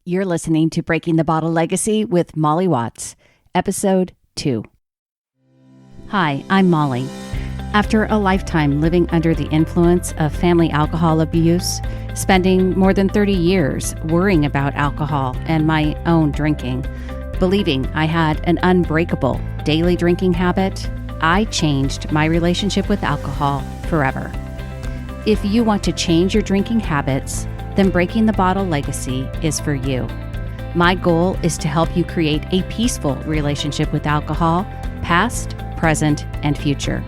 You're listening to Breaking the Bottle Legacy with Molly Watts, Episode 2. Hi, I'm Molly. After a lifetime living under the influence of family alcohol abuse, spending more than 30 years worrying about alcohol and my own drinking, believing I had an unbreakable daily drinking habit, I changed my relationship with alcohol forever. If you want to change your drinking habits, then Breaking the Bottle Legacy is for you. My goal is to help you create a peaceful relationship with alcohol, past, present, and future.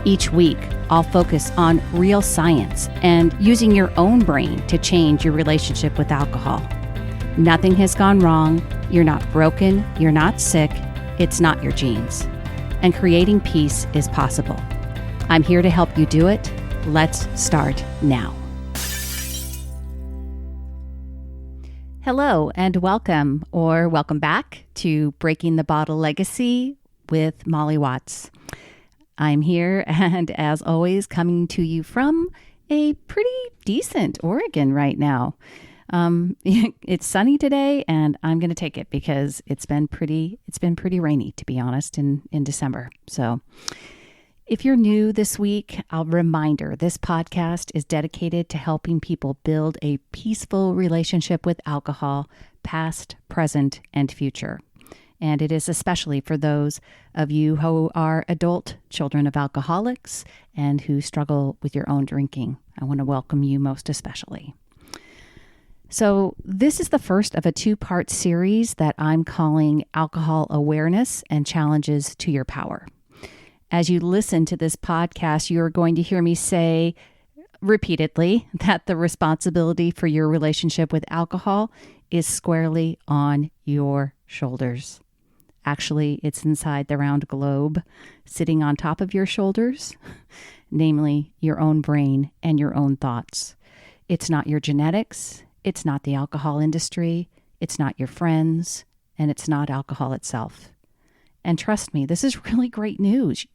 Each week, I'll focus on real science and using your own brain to change your relationship with alcohol. Nothing has gone wrong. You're not broken. You're not sick. It's not your genes. And creating peace is possible. I'm here to help you do it. Let's start now. Hello and welcome back to Breaking the Bottle Legacy with Molly Watts. I'm here and as always coming to you from a pretty decent Oregon right now. It's sunny today and I'm going to take it because it's been pretty rainy, to be honest, in December. So if you're new this week, a reminder, this podcast is dedicated to helping people build a peaceful relationship with alcohol, past, present, and future. And it is especially for those of you who are adult children of alcoholics and who struggle with your own drinking. I want to welcome you most especially. So this is the first of a two-part series that I'm calling Alcohol Awareness and Challenges to Your Power. As you listen to this podcast, you're going to hear me say repeatedly that the responsibility for your relationship with alcohol is squarely on your shoulders. Actually, it's inside the round globe, sitting on top of your shoulders, namely your own brain and your own thoughts. It's not your genetics, it's not the alcohol industry, it's not your friends, and it's not alcohol itself. And trust me, this is really great news.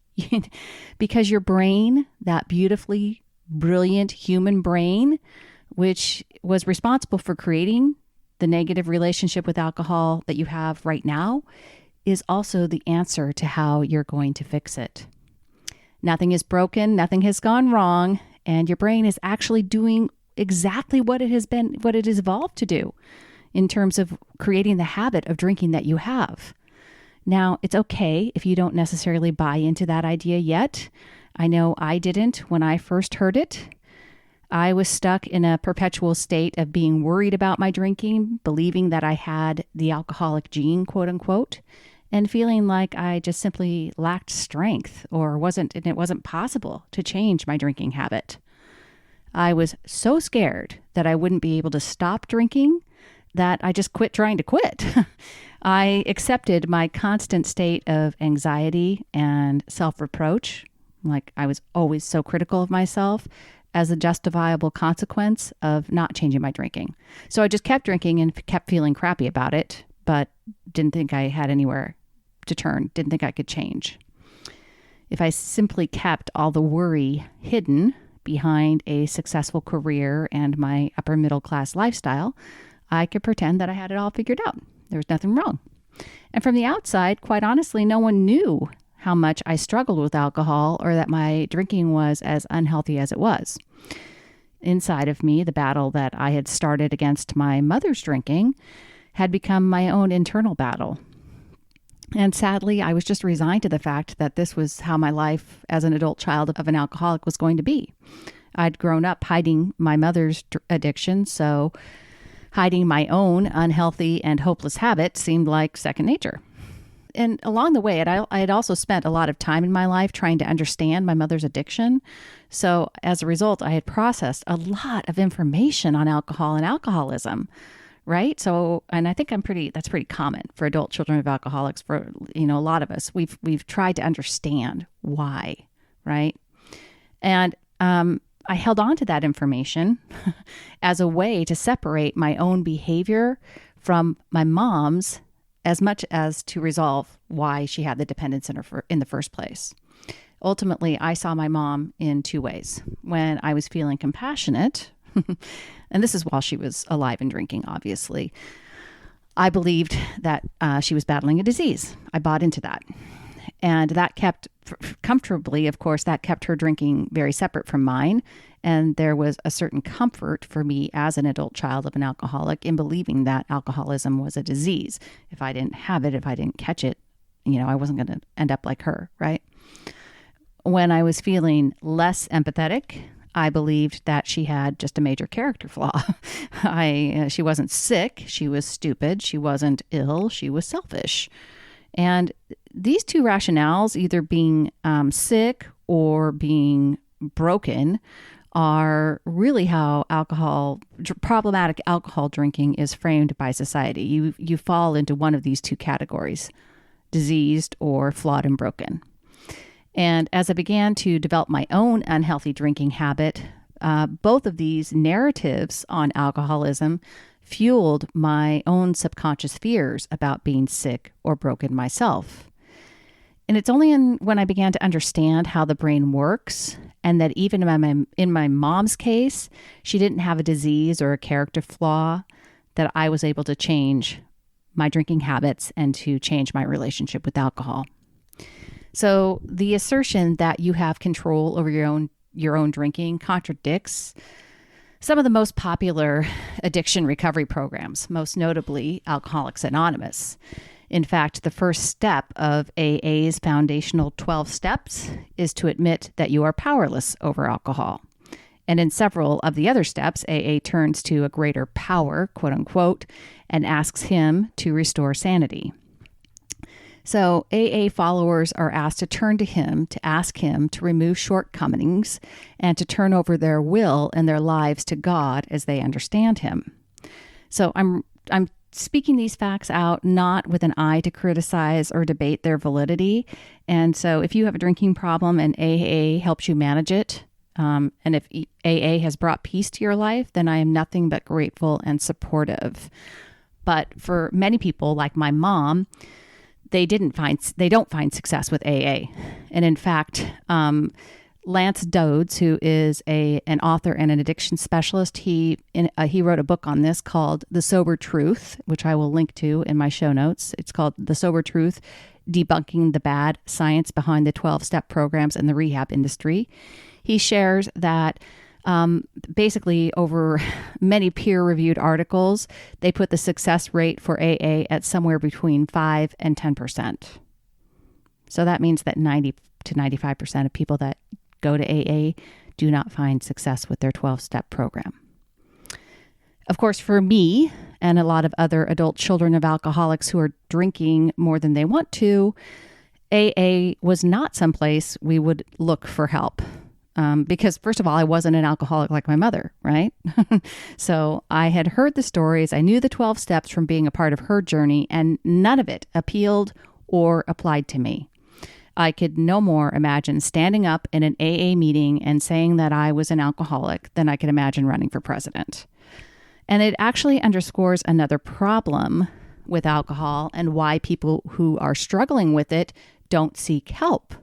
Because your brain, that beautifully brilliant human brain, which was responsible for creating the negative relationship with alcohol that you have right now, is also the answer to how you're going to fix it. Nothing is broken, nothing has gone wrong, and your brain is actually doing exactly what it has evolved to do in terms of creating the habit of drinking that you have. Now, it's okay if you don't necessarily buy into that idea yet. I know I didn't when I first heard it. I was stuck in a perpetual state of being worried about my drinking, believing that I had the alcoholic gene, quote unquote, and feeling like I just simply lacked strength or it wasn't possible to change my drinking habit. I was so scared that I wouldn't be able to stop drinking that I just quit trying to quit. I accepted my constant state of anxiety and self-reproach, like I was always so critical of myself, as a justifiable consequence of not changing my drinking. So I just kept drinking and kept feeling crappy about it, but didn't think I had anywhere to turn, didn't think I could change. If I simply kept all the worry hidden behind a successful career and my upper middle class lifestyle, I could pretend that I had it all figured out. There was nothing wrong. And from the outside, quite honestly, no one knew how much I struggled with alcohol or that my drinking was as unhealthy as it was. Inside of me, the battle that I had started against my mother's drinking had become my own internal battle. And sadly, I was just resigned to the fact that this was how my life as an adult child of an alcoholic was going to be. I'd grown up hiding my mother's addiction, so hiding my own unhealthy and hopeless habit seemed like second nature. And along the way, I had also spent a lot of time in my life trying to understand my mother's addiction. So as a result, I had processed a lot of information on alcohol and alcoholism, right? So, and I think that's pretty common for adult children of alcoholics. For, a lot of us, we've tried to understand why, right? And I held on to that information as a way to separate my own behavior from my mom's, as much as to resolve why she had the dependence in the first place. Ultimately, I saw my mom in two ways. When I was feeling compassionate, and this is while she was alive and drinking, obviously, I believed that she was battling a disease. I bought into that. And that kept, comfortably, of course, that kept her drinking very separate from mine. And there was a certain comfort for me as an adult child of an alcoholic in believing that alcoholism was a disease. If I didn't have it, if I didn't catch it, I wasn't going to end up like her, right? When I was feeling less empathetic, I believed that she had just a major character flaw. She wasn't sick. She was stupid. She wasn't ill. She was selfish. And these two rationales, either being sick or being broken, are really how problematic alcohol drinking is framed by society. You fall into one of these two categories, diseased or flawed and broken. And as I began to develop my own unhealthy drinking habit, both of these narratives on alcoholism fueled my own subconscious fears about being sick or broken myself. And it's only when I began to understand how the brain works, and that even in my mom's case, she didn't have a disease or a character flaw, that I was able to change my drinking habits and to change my relationship with alcohol. So the assertion that you have control over your own drinking contradicts some of the most popular addiction recovery programs, most notably Alcoholics Anonymous. In fact, the first step of AA's foundational 12 steps is to admit that you are powerless over alcohol. And in several of the other steps, AA turns to a greater power, quote unquote, and asks him to restore sanity. So AA followers are asked to turn to him, to ask him to remove shortcomings and to turn over their will and their lives to God as they understand him. So I'm speaking these facts out not with an eye to criticize or debate their validity. And so if you have a drinking problem and AA helps you manage it, and if AA has brought peace to your life, then I am nothing but grateful and supportive. But for many people, like my mom, they don't find success with AA. And in fact, Lance Dodds, who is an author and an addiction specialist, he wrote a book on this called The Sober Truth, which I will link to in my show notes. It's called The Sober Truth, Debunking the Bad Science Behind the 12-Step Programs in the Rehab Industry. He shares that basically over many peer-reviewed articles, they put the success rate for AA at somewhere between 5 and 10%. So that means that 90 to 95% of people that go to AA do not find success with their 12-step program. Of course, for me and a lot of other adult children of alcoholics who are drinking more than they want to, AA was not someplace we would look for help. Because first of all, I wasn't an alcoholic like my mother, right? So I had heard the stories. I knew the 12 steps from being a part of her journey, and none of it appealed or applied to me. I could no more imagine standing up in an AA meeting and saying that I was an alcoholic than I could imagine running for president. And it actually underscores another problem with alcohol and why people who are struggling with it don't seek help.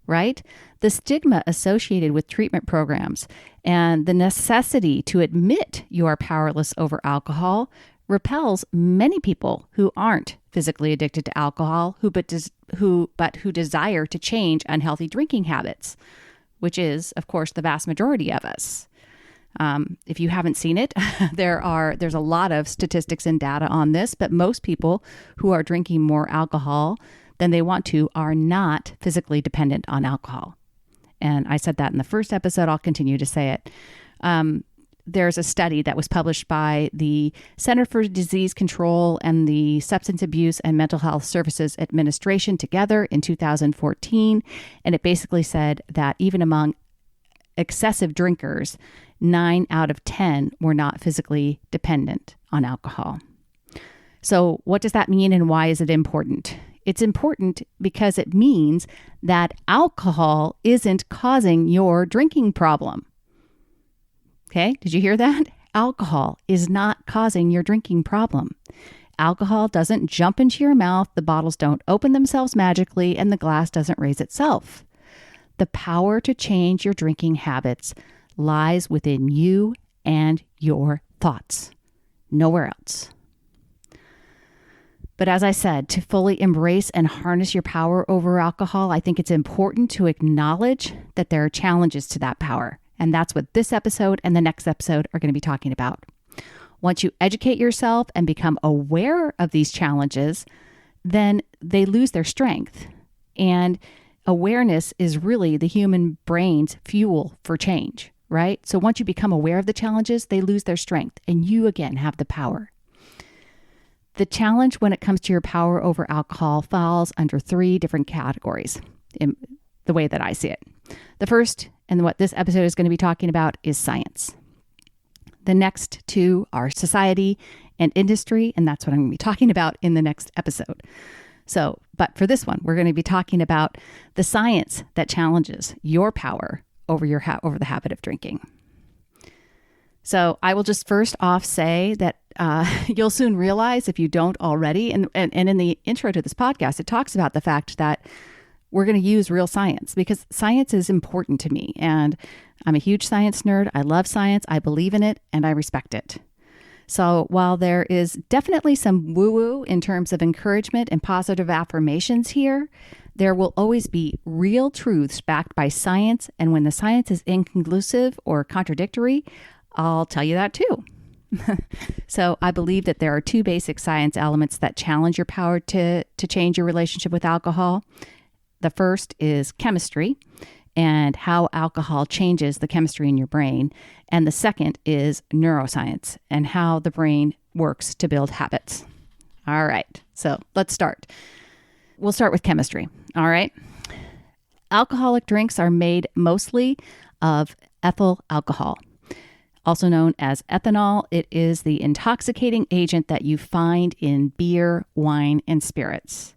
Right? The stigma associated with treatment programs and the necessity to admit you are powerless over alcohol repels many people who aren't physically addicted to alcohol, who desire to change unhealthy drinking habits, which is, of course, the vast majority of us. If you haven't seen it, there's a lot of statistics and data on this, but most people who are drinking more alcohol than they want to are not physically dependent on alcohol. And I said that in the first episode. I'll continue to say it. There's a study that was published by the Center for Disease Control and the Substance Abuse and Mental Health Services Administration together in 2014. And it basically said that even among excessive drinkers, 9 out of 10 were not physically dependent on alcohol. So what does that mean and why is it important? It's important because it means that alcohol isn't causing your drinking problem. Okay, did you hear that? Alcohol is not causing your drinking problem. Alcohol doesn't jump into your mouth, the bottles don't open themselves magically, and the glass doesn't raise itself. The power to change your drinking habits lies within you and your thoughts, nowhere else. But as I said, to fully embrace and harness your power over alcohol, I think it's important to acknowledge that there are challenges to that power. And that's what this episode and the next episode are going to be talking about. Once you educate yourself and become aware of these challenges, then they lose their strength. And awareness is really the human brain's fuel for change, right? So once you become aware of the challenges, they lose their strength and you again have the power. The challenge when it comes to your power over alcohol falls under 3 different categories in the way that I see it. The first, and what this episode is going to be talking about, is science. The next 2 are society and industry, and that's what I'm going to be talking about in the next episode. But for this one, we're going to be talking about the science that challenges your power over over the habit of drinking. So I will just first off say that you'll soon realize, if you don't already, and in the intro to this podcast, it talks about the fact that we're going to use real science because science is important to me. And I'm a huge science nerd. I love science. I believe in it and I respect it. So while there is definitely some woo-woo in terms of encouragement and positive affirmations here, there will always be real truths backed by science. And when the science is inconclusive or contradictory, I'll tell you that too. So I believe that there are 2 basic science elements that challenge your power to change your relationship with alcohol. The first is chemistry and how alcohol changes the chemistry in your brain. And the second is neuroscience and how the brain works to build habits. All right, so let's start. We'll start with chemistry. All right. Alcoholic drinks are made mostly of ethyl alcohol, also known as ethanol. It is the intoxicating agent that you find in beer, wine, and spirits.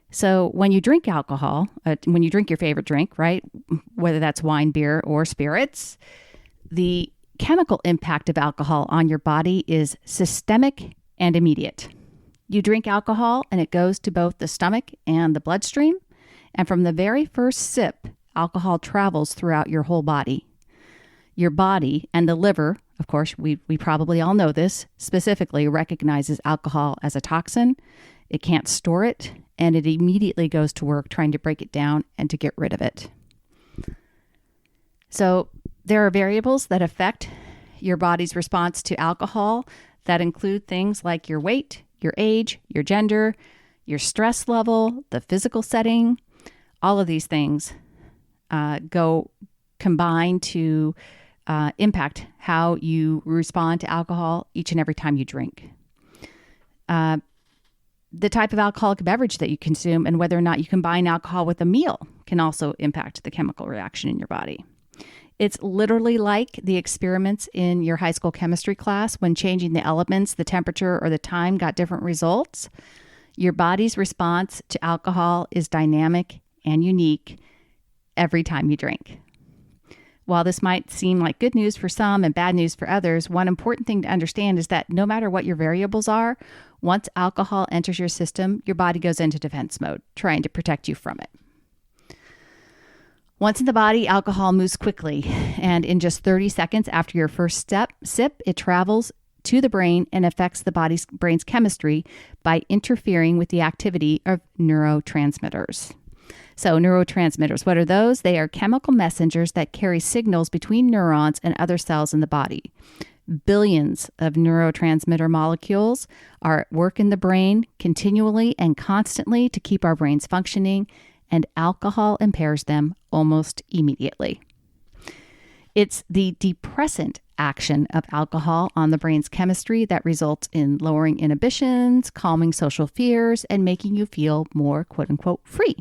So when you drink alcohol, when you drink your favorite drink, right, whether that's wine, beer, or spirits, the chemical impact of alcohol on your body is systemic and immediate. You drink alcohol and it goes to both the stomach and the bloodstream. And from the very first sip, alcohol travels throughout your whole body. Your body and the liver, of course, we probably all know this, specifically recognizes alcohol as a toxin. It can't store it, and it immediately goes to work trying to break it down and to get rid of it. So there are variables that affect your body's response to alcohol that include things like your weight, your age, your gender, your stress level, the physical setting. All of these things combine to impact how you respond to alcohol each and every time you drink. The type of alcoholic beverage that you consume and whether or not you combine alcohol with a meal can also impact the chemical reaction in your body. It's literally like the experiments in your high school chemistry class when changing the elements, the temperature, or the time got different results. Your body's response to alcohol is dynamic and unique every time you drink. While this might seem like good news for some and bad news for others, one important thing to understand is that no matter what your variables are, once alcohol enters your system, your body goes into defense mode, trying to protect you from it. Once in the body, alcohol moves quickly, and in just 30 seconds after your first sip, it travels to the brain and affects the brain's chemistry by interfering with the activity of neurotransmitters. So neurotransmitters, what are those? They are chemical messengers that carry signals between neurons and other cells in the body. Billions of neurotransmitter molecules are at work in the brain continually and constantly to keep our brains functioning, and alcohol impairs them almost immediately. It's the depressant action of alcohol on the brain's chemistry that results in lowering inhibitions, calming social fears, and making you feel more quote-unquote free.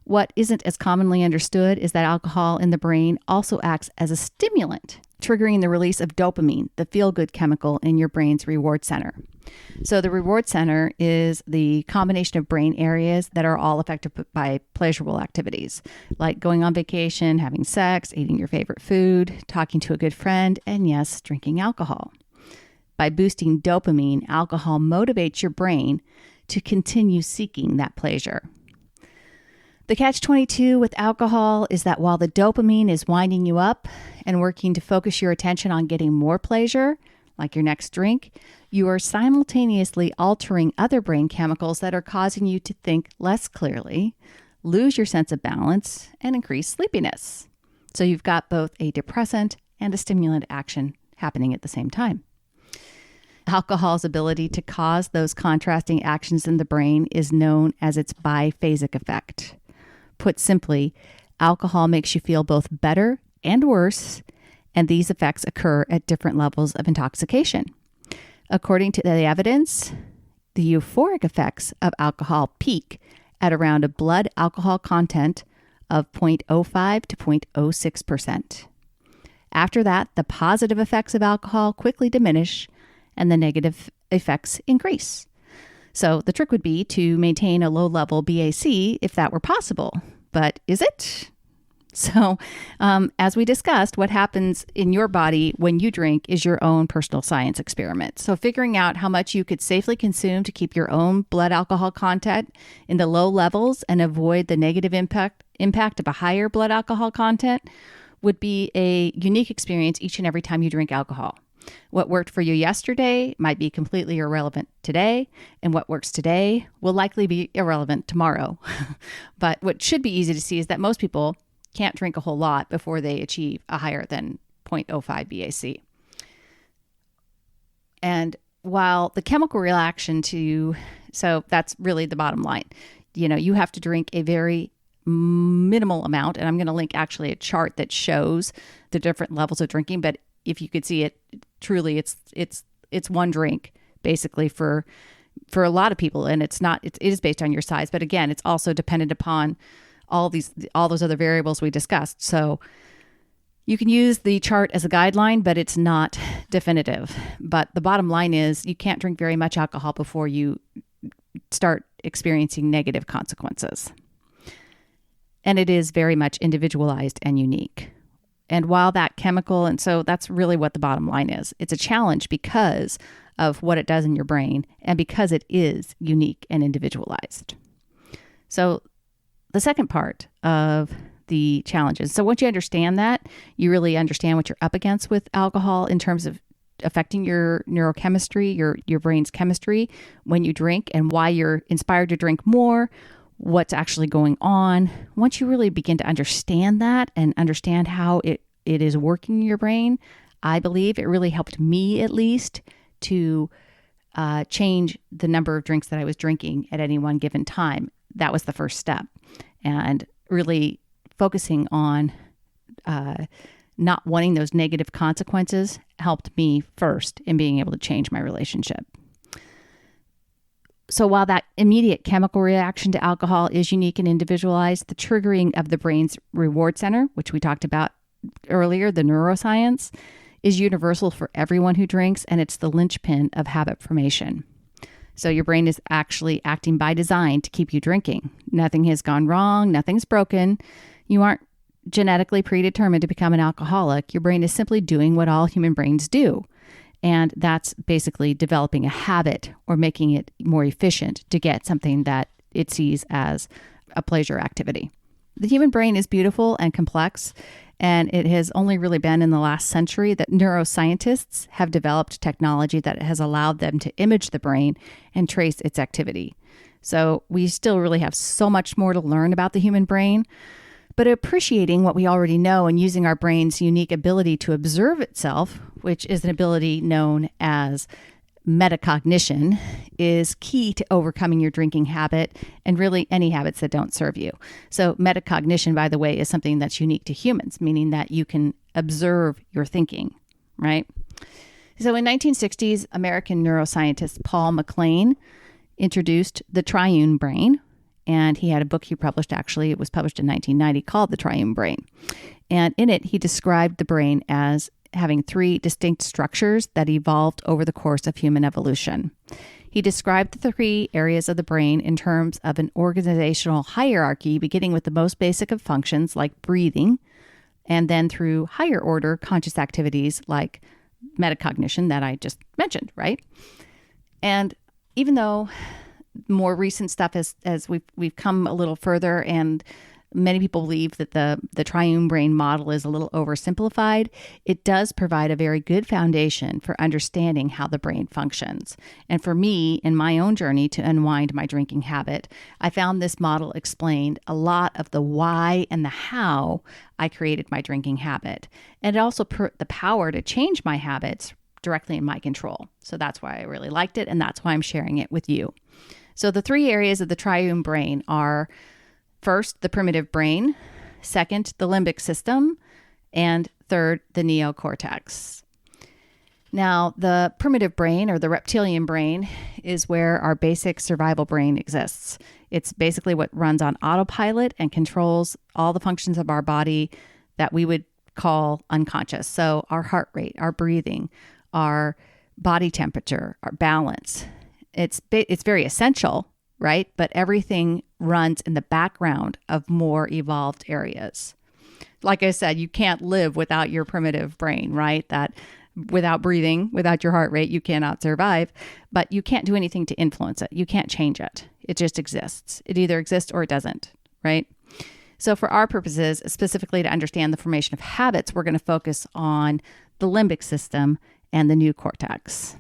What isn't as commonly understood is that alcohol in the brain also acts as a stimulant, triggering the release of dopamine, the feel-good chemical in your brain's reward center. So the reward center is the combination of brain areas that are all affected by pleasurable activities, like going on vacation, having sex, eating your favorite food, talking to a good friend, and yes, drinking alcohol. By boosting dopamine, alcohol motivates your brain to continue seeking that pleasure. The catch-22 with alcohol is that while the dopamine is winding you up and working to focus your attention on getting more pleasure, like your next drink, you are simultaneously altering other brain chemicals that are causing you to think less clearly, lose your sense of balance, and increase sleepiness. So you've got both a depressant and a stimulant action happening at the same time. Alcohol's ability to cause those contrasting actions in the brain is known as its biphasic effect. Put simply, alcohol makes you feel both better and worse, and these effects occur at different levels of intoxication. According to the evidence, the euphoric effects of alcohol peak at around a blood alcohol content of 0.05 to 0.06%. After that, the positive effects of alcohol quickly diminish and the negative effects increase. So the trick would be to maintain a low-level BAC if that were possible. But is it? So as we discussed, what happens in your body when you drink is your own personal science experiment. So figuring out how much you could safely consume to keep your own blood alcohol content in the low levels and avoid the negative impact of a higher blood alcohol content would be a unique experience each and every time you drink alcohol. What worked for you yesterday might be completely irrelevant today, and what works today will likely be irrelevant tomorrow. But what should be easy to see is that most people can't drink a whole lot before they achieve a higher than 0.05 BAC. And while the chemical reaction so that's really the bottom line. You have to drink a very minimal amount, and I'm going to link actually a chart that shows the different levels of drinking, but if you could see it, truly it's one drink basically for a lot of people, and it is based on your size, but again, it's also dependent upon all those other variables we discussed. So you can use the chart as a guideline, but it's not definitive. But the bottom line is you can't drink very much alcohol before you start experiencing negative consequences. And it is very much individualized and unique. And while that chemical, and so that's really what the bottom line is. It's a challenge because of what it does in your brain and because it is unique and individualized. So the second part of the challenges. So once you understand that, you really understand what you're up against with alcohol in terms of affecting your neurochemistry, your brain's chemistry when you drink, and why you're inspired to drink more, what's actually going on. Once you really begin to understand that and understand how it is working in your brain, I believe it really helped me at least to change the number of drinks that I was drinking at any one given time. That was the first step. And really focusing on not wanting those negative consequences helped me first in being able to change my relationship. So while that immediate chemical reaction to alcohol is unique and individualized, the triggering of the brain's reward center, which we talked about earlier, the neuroscience, is universal for everyone who drinks, and it's the linchpin of habit formation. So your brain is actually acting by design to keep you drinking. Nothing has gone wrong. Nothing's broken. You aren't genetically predetermined to become an alcoholic. Your brain is simply doing what all human brains do. And that's basically developing a habit or making it more efficient to get something that it sees as a pleasure activity. The human brain is beautiful and complex, and it has only really been in the last century that neuroscientists have developed technology that has allowed them to image the brain and trace its activity. So we still really have so much more to learn about the human brain, but appreciating what we already know and using our brain's unique ability to observe itself, which is an ability known as metacognition, is key to overcoming your drinking habit and really any habits that don't serve you. So metacognition, by the way, is something that's unique to humans, meaning that you can observe your thinking, right? So in 1960s, American neuroscientist Paul MacLean introduced the triune brain, and he had a book he published, actually, it was published in 1990, called The Triune Brain. And in it, he described the brain as having three distinct structures that evolved over the course of human evolution. He described the three areas of the brain in terms of an organizational hierarchy, beginning with the most basic of functions like breathing, and then through higher order conscious activities like metacognition that I just mentioned, right? And even though more recent stuff as we've come a little further and many people believe that the triune brain model is a little oversimplified, it does provide a very good foundation for understanding how the brain functions. And for me, in my own journey to unwind my drinking habit, I found this model explained a lot of the why and the how I created my drinking habit. And it also put the power to change my habits directly in my control. So that's why I really liked it, and that's why I'm sharing it with you. So the three areas of the triune brain are: first, the primitive brain; second, the limbic system; and third, the neocortex. Now, the primitive brain, or the reptilian brain, is where our basic survival brain exists. It's basically what runs on autopilot and controls all the functions of our body that we would call unconscious. So our heart rate, our breathing, our body temperature, our balance. It's very essential, right? But everything runs in the background of more evolved areas. Like I said, you can't live without your primitive brain, right? That without breathing, without your heart rate, you cannot survive, but you can't do anything to influence it. You can't change it. It just exists. It either exists or it doesn't, right? So for our purposes, specifically to understand the formation of habits, we're going to focus on the limbic system and the neocortex.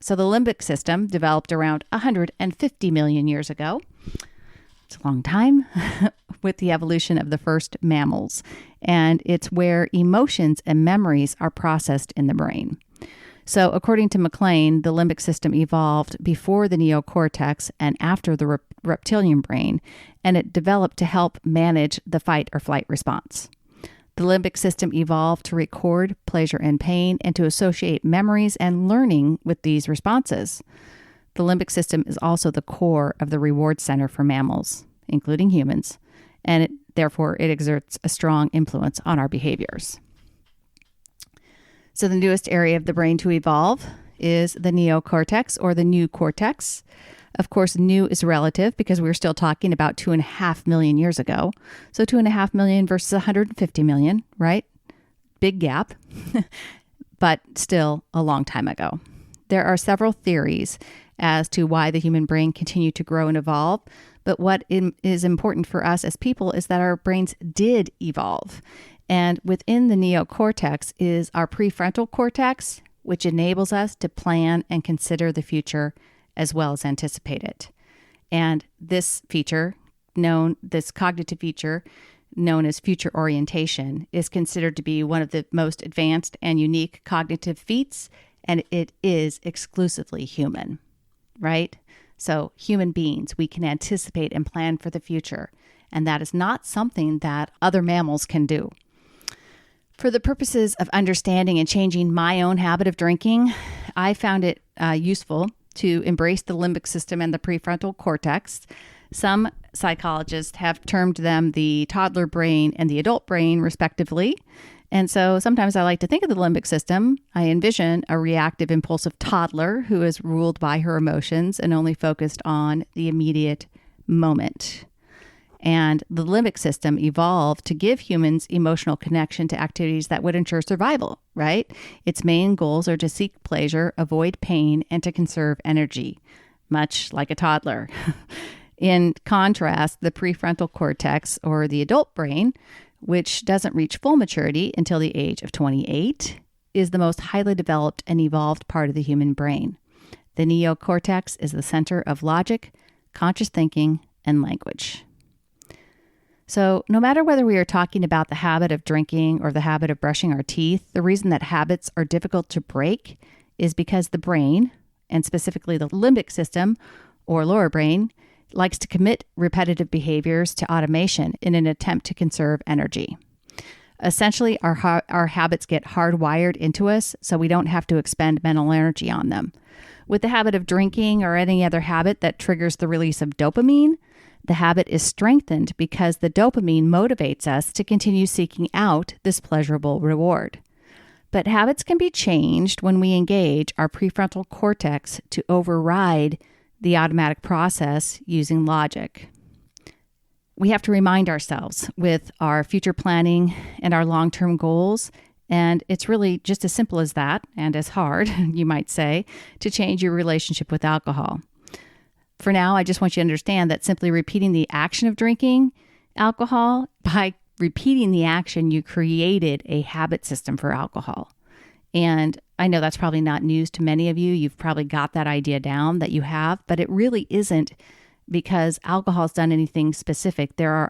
So the limbic system developed around 150 million years ago. It's a long time with the evolution of the first mammals. And it's where emotions and memories are processed in the brain. So according to McLean, the limbic system evolved before the neocortex and after the reptilian brain, and it developed to help manage the fight or flight response. The limbic system evolved to record pleasure and pain and to associate memories and learning with these responses. The limbic system is also the core of the reward center for mammals, including humans, and therefore it exerts a strong influence on our behaviors. So the newest area of the brain to evolve is the neocortex, or the new cortex. Of course, new is relative because we're still talking about 2.5 million years ago. So 2.5 million versus 150 million, right? Big gap, but still a long time ago. There are several theories as to why the human brain continued to grow and evolve. But what is important for us as people is that our brains did evolve. And within the neocortex is our prefrontal cortex, which enables us to plan and consider the future as well as anticipate it. And this cognitive feature known as future orientation is considered to be one of the most advanced and unique cognitive feats, and it is exclusively human, right? So human beings, we can anticipate and plan for the future, and that is not something that other mammals can do. For the purposes of understanding and changing my own habit of drinking, I found it useful to embrace the limbic system and the prefrontal cortex. Some psychologists have termed them the toddler brain and the adult brain, respectively. And so sometimes I like to think of the limbic system. I envision a reactive, impulsive toddler who is ruled by her emotions and only focused on the immediate moment. And the limbic system evolved to give humans emotional connection to activities that would ensure survival, right? Its main goals are to seek pleasure, avoid pain, and to conserve energy, much like a toddler. In contrast, the prefrontal cortex, or the adult brain, which doesn't reach full maturity until the age of 28, is the most highly developed and evolved part of the human brain. The neocortex is the center of logic, conscious thinking, and language. So no matter whether we are talking about the habit of drinking or the habit of brushing our teeth, the reason that habits are difficult to break is because the brain, and specifically the limbic system or lower brain, likes to commit repetitive behaviors to automation in an attempt to conserve energy. Essentially, our habits get hardwired into us so we don't have to expend mental energy on them. With the habit of drinking or any other habit that triggers the release of dopamine, the habit is strengthened because the dopamine motivates us to continue seeking out this pleasurable reward. But habits can be changed when we engage our prefrontal cortex to override the automatic process using logic. We have to remind ourselves with our future planning and our long-term goals, and it's really just as simple as that, and as hard, you might say, to change your relationship with alcohol. For now, I just want you to understand that simply repeating the action of drinking alcohol, by repeating the action, you created a habit system for alcohol. And I know that's probably not news to many of you. You've probably got that idea down that you have, but it really isn't because alcohol's done anything specific. There are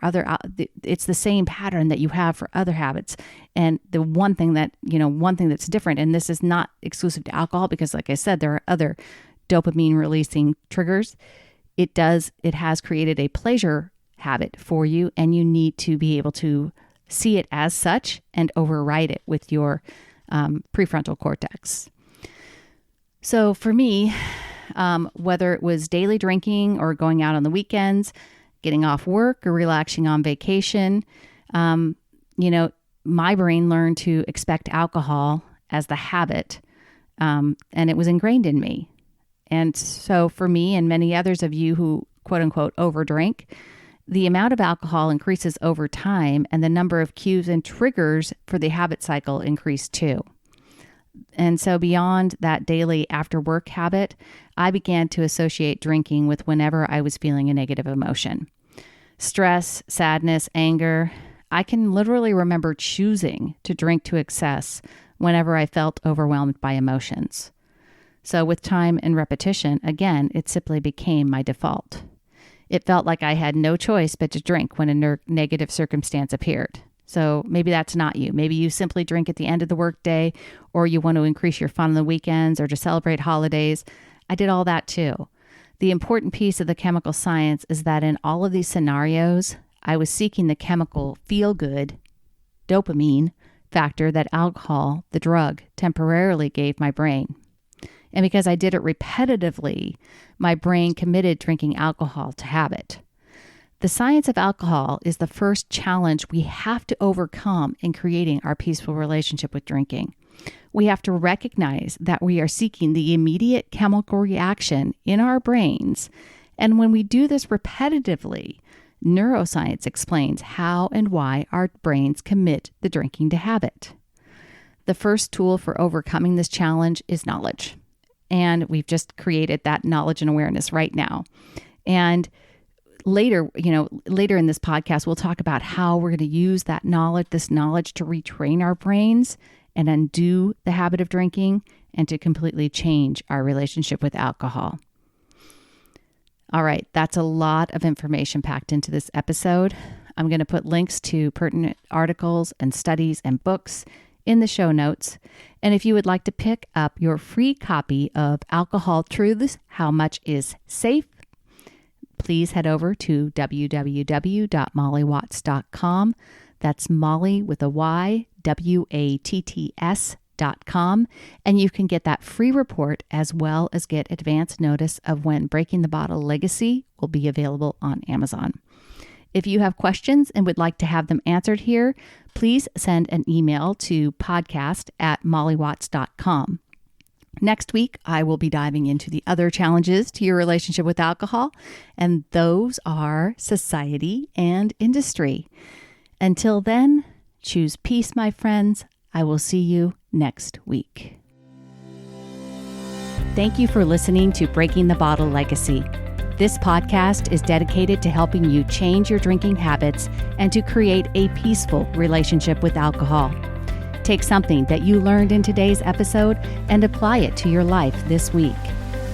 it's the same pattern that you have for other habits. And the one thing that's different, and this is not exclusive to alcohol because like I said, there are other dopamine releasing triggers. It has created a pleasure habit for you, and you need to be able to see it as such and override it with your prefrontal cortex. So for me, whether it was daily drinking or going out on the weekends, getting off work or relaxing on vacation, my brain learned to expect alcohol as the habit, and it was ingrained in me. And so for me and many others of you who quote unquote overdrink, the amount of alcohol increases over time and the number of cues and triggers for the habit cycle increase too. And so beyond that daily after work habit, I began to associate drinking with whenever I was feeling a negative emotion. Stress, sadness, anger. I can literally remember choosing to drink to excess whenever I felt overwhelmed by emotions. So with time and repetition, again, it simply became my default. It felt like I had no choice but to drink when a negative circumstance appeared. So maybe that's not you. Maybe you simply drink at the end of the workday, or you want to increase your fun on the weekends or to celebrate holidays. I did all that too. The important piece of the chemical science is that in all of these scenarios, I was seeking the chemical feel-good dopamine factor that alcohol, the drug, temporarily gave my brain. And because I did it repetitively, my brain committed drinking alcohol to habit. The science of alcohol is the first challenge we have to overcome in creating our peaceful relationship with drinking. We have to recognize that we are seeking the immediate chemical reaction in our brains. And when we do this repetitively, neuroscience explains how and why our brains commit the drinking to habit. The first tool for overcoming this challenge is knowledge. And we've just created that knowledge and awareness right now. And later in this podcast, we'll talk about how we're going to use this knowledge to retrain our brains and undo the habit of drinking and to completely change our relationship with alcohol. All right, that's a lot of information packed into this episode. I'm going to put links to pertinent articles and studies and books in the show notes. And if you would like to pick up your free copy of Alcohol Truths, How Much is Safe, please head over to www.mollywatts.com. That's Molly with a Y, WATTS.com. And you can get that free report as well as get advance notice of when Breaking the Bottle Legacy will be available on Amazon. If you have questions and would like to have them answered here, please send an email to podcast@mollywatts.com. Next week, I will be diving into the other challenges to your relationship with alcohol, and those are society and industry. Until then, choose peace, my friends. I will see you next week. Thank you for listening to Breaking the Bottle Legacy. This podcast is dedicated to helping you change your drinking habits and to create a peaceful relationship with alcohol. Take something that you learned in today's episode and apply it to your life this week.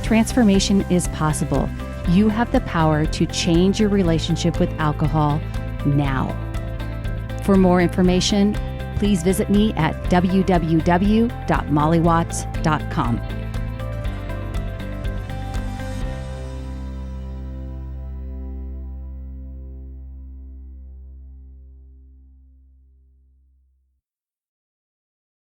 Transformation is possible. You have the power to change your relationship with alcohol now. For more information, please visit me at www.mollywatts.com.